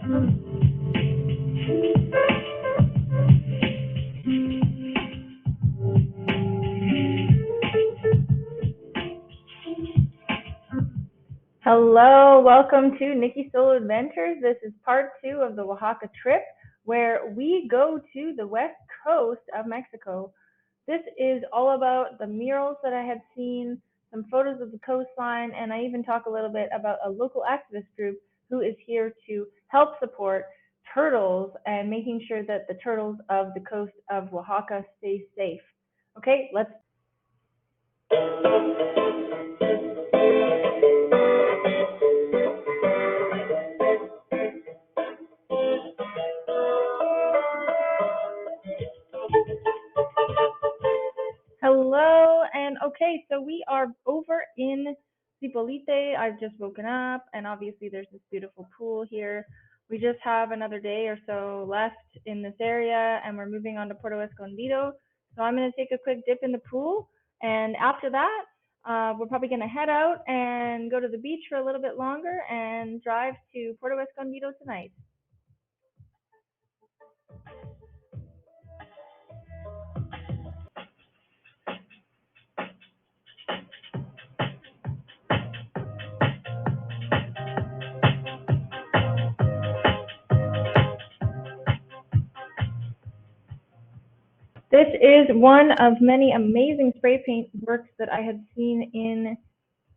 Hello, welcome to Nikki Solo Adventures. This is part 2 of the Oaxaca trip, where we go to the west coast of Mexico. This is all about the murals that I had seen, some photos of the coastline, and I even talk a little bit about a local activist group who is here to help support turtles and making sure that the turtles of the coast of Oaxaca stay safe. Okay, let's Hello, and okay, so we are over in Zipolite. I've just woken up, and obviously there's this beautiful pool here. We just have another day or so left in this area, and we're moving on to Puerto Escondido. So I'm going to take a quick dip in the pool, and after that, we're probably going to head out and go to the beach for a little bit longer and drive to Puerto Escondido tonight. This is one of many amazing spray paint works that I had seen in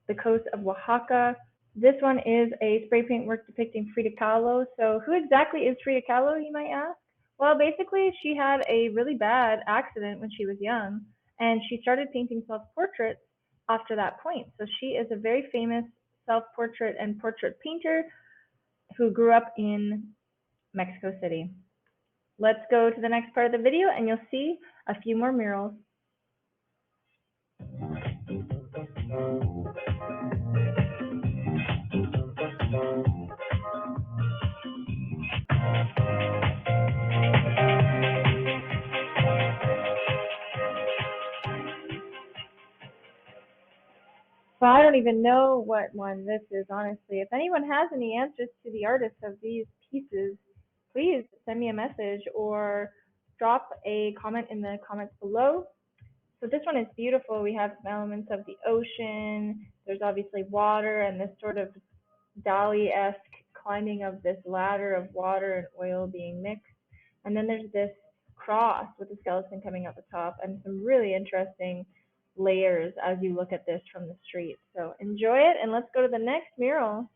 the coast of Oaxaca. This one is a spray paint work depicting Frida Kahlo. So who exactly is Frida Kahlo, you might ask? Well, basically, she had a really bad accident when she was young, and she started painting self-portraits after that point. So she is a very famous self-portrait and portrait painter who grew up in Mexico City. Let's go to the next part of the video and you'll see a few more murals. So I don't even know what one this is, honestly. If anyone has any answers to the artists of these pieces, please send me a message or drop a comment in the comments below. So this one is beautiful. We have some elements of the ocean. There's obviously water and this sort of Dali-esque climbing of this ladder of water and oil being mixed. And then there's this cross with the skeleton coming out the top and some really interesting layers as you look at this from the street. So enjoy it and let's go to the next mural.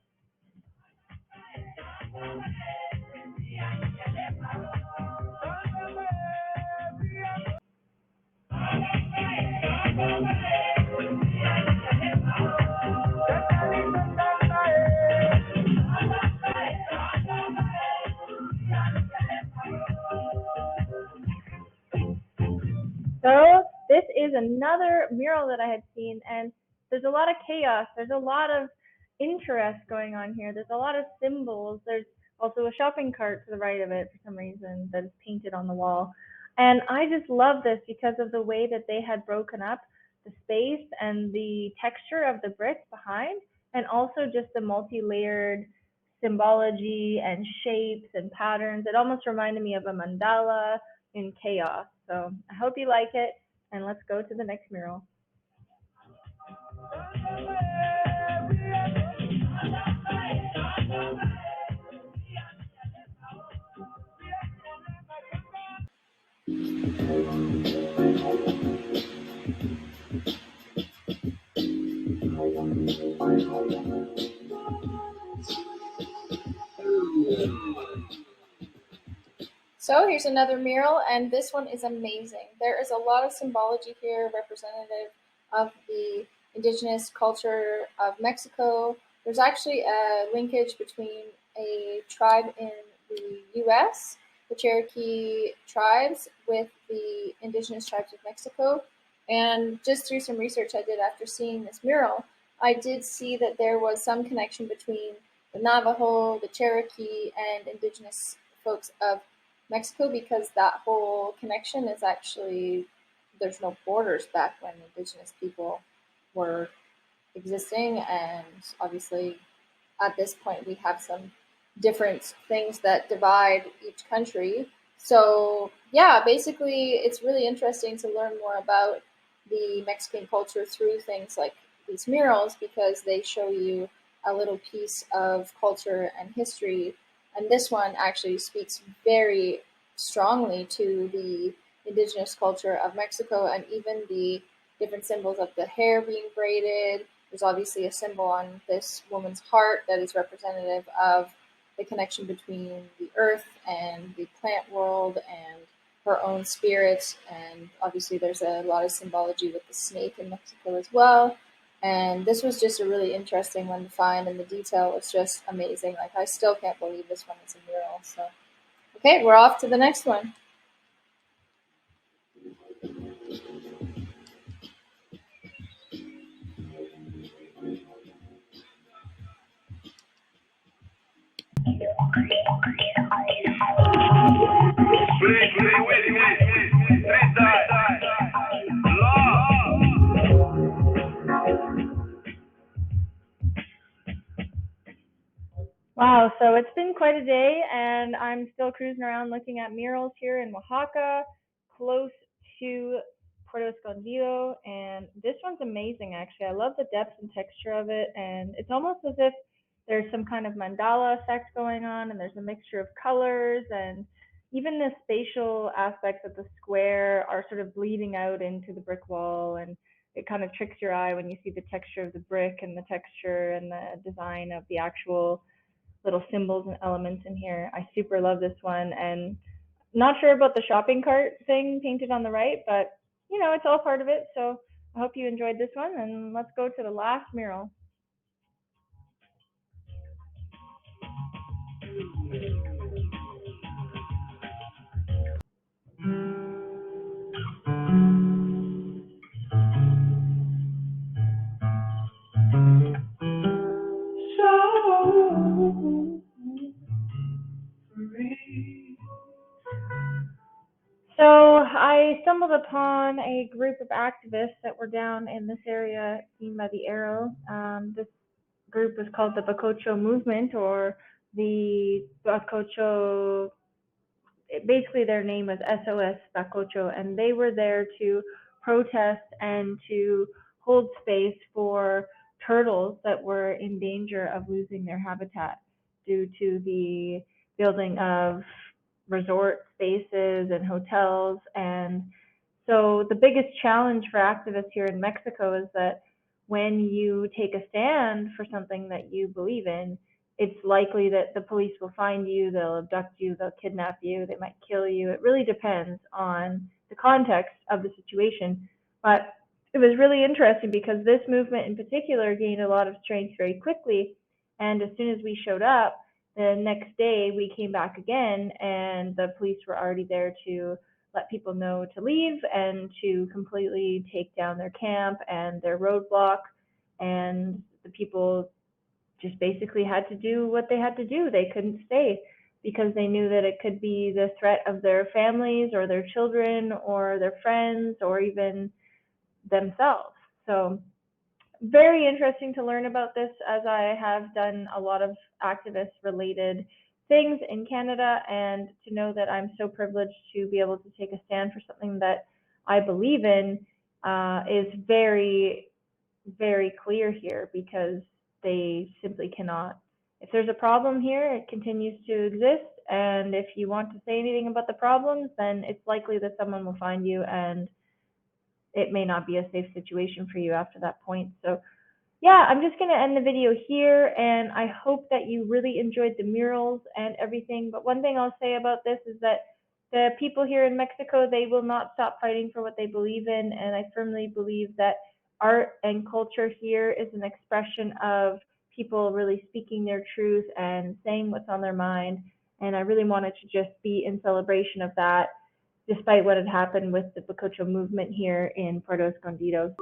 So this is another mural that I had seen, and there's a lot of chaos. There's a lot of interest going on here. There's a lot of symbols. There's also a shopping cart to the right of it for some reason that is painted on the wall. And I just love this because of the way that they had broken up the space and the texture of the bricks behind, and also just the multi-layered symbology and shapes and patterns. It almost reminded me of a mandala in chaos. So I hope you like it, and let's go to the next mural. So here's another mural, and this one is amazing. There is a lot of symbology here representative of the indigenous culture of Mexico. There's actually a linkage between a tribe in the US, the Cherokee tribes, with the indigenous tribes of Mexico. And just through some research I did after seeing this mural, I did see that there was some connection between the Navajo, the Cherokee, and indigenous folks of Mexico, because that whole connection is actually, there's no borders back when indigenous people were existing, and obviously at this point we have some different things that divide each country. So yeah, basically it's really interesting to learn more about the Mexican culture through things like these murals because they show you a little piece of culture and history. And this one actually speaks very strongly to the indigenous culture of Mexico and even the different symbols of the hair being braided. There's obviously a symbol on this woman's heart that is representative of the connection between the earth and the plant world and her own spirit. And obviously, there's a lot of symbology with the snake in Mexico as well. And this was just a really interesting one to find, and the detail was just amazing. Like, I still can't believe this one is a mural. So, okay, we're off to the next one. Wow, so it's been quite a day, and I'm still cruising around looking at murals here in Oaxaca, close to Puerto Escondido, and this one's amazing actually. I love the depth and texture of it, and it's almost as if there's some kind of mandala effect going on, and there's a mixture of colors, and even the spatial aspects of the square are sort of bleeding out into the brick wall, and it kind of tricks your eye when you see the texture of the brick and the texture and the design of the actual little symbols and elements in here. I super love this one, and not sure about the shopping cart thing painted on the right, but you know, it's all part of it. So I hope you enjoyed this one, and let's go to the last mural. So I stumbled upon a group of activists that were down in this area seen by the arrow. This group was called the Bacocho Movement, or the Bacocho, basically their name was SOS Bacocho, and they were there to protest and to hold space for turtles that were in danger of losing their habitat due to the building of resort spaces and hotels. And so the biggest challenge for activists here in Mexico is that when you take a stand for something that you believe in, it's likely that the police will find you, they'll abduct you, they'll kidnap you, they might kill you. It really depends on the context of the situation. But it was really interesting because this movement in particular gained a lot of strength very quickly. And as soon as we showed up, the next day we came back again, and the police were already there to let people know to leave and to completely take down their camp and their roadblock. And the people just basically had to do what they had to do. They couldn't stay because they knew that it could be the threat of their families or their children or their friends or even themselves. So very interesting to learn about this, as I have done a lot of activist related things in Canada, and to know that I'm so privileged to be able to take a stand for something that I believe in is very, very clear here, because they simply cannot. If there's a problem here, it continues to exist, and if you want to say anything about the problems, then it's likely that someone will find you, and it may not be a safe situation for you after that point. So yeah, I'm just going to end the video here, and I hope that you really enjoyed the murals and everything. But one thing I'll say about this is that the people here in Mexico, they will not stop fighting for what they believe in, and I firmly believe that art and culture here is an expression of people really speaking their truth and saying what's on their mind. And I really wanted to just be in celebration of that, despite what had happened with the Bacocho movement here in Puerto Escondido.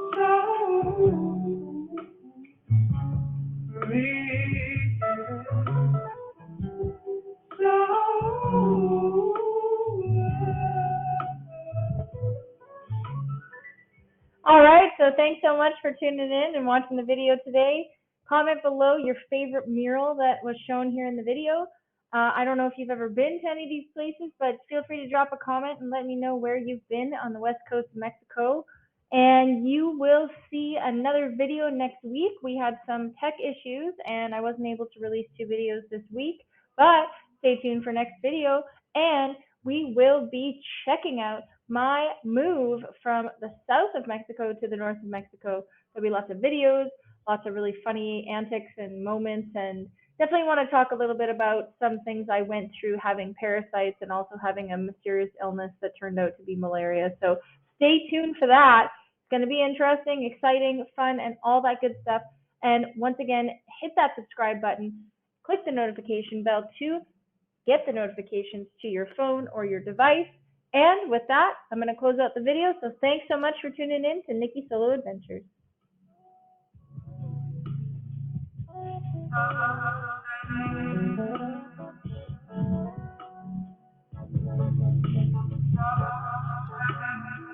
All right, so thanks so much for tuning in and watching the video today. Comment below your favorite mural that was shown here in the video. I don't know if you've ever been to any of these places, but feel free to drop a comment and let me know where you've been on the west coast of Mexico. And you will see another video next week. We had some tech issues and I wasn't able to release 2 videos this week, but stay tuned for next video. And we will be checking out my move from the south of Mexico to the north of Mexico. There'll be lots of videos, lots of really funny antics and moments, and definitely want to talk a little bit about some things I went through having parasites and also having a mysterious illness that turned out to be malaria. So stay tuned for that. It's going to be interesting, exciting, fun, and all that good stuff. And once again, hit that subscribe button, click the notification bell to get the notifications to your phone or your device. And with that, I'm going to close out the video. So thanks so much for tuning in to Nikki Solo Adventures.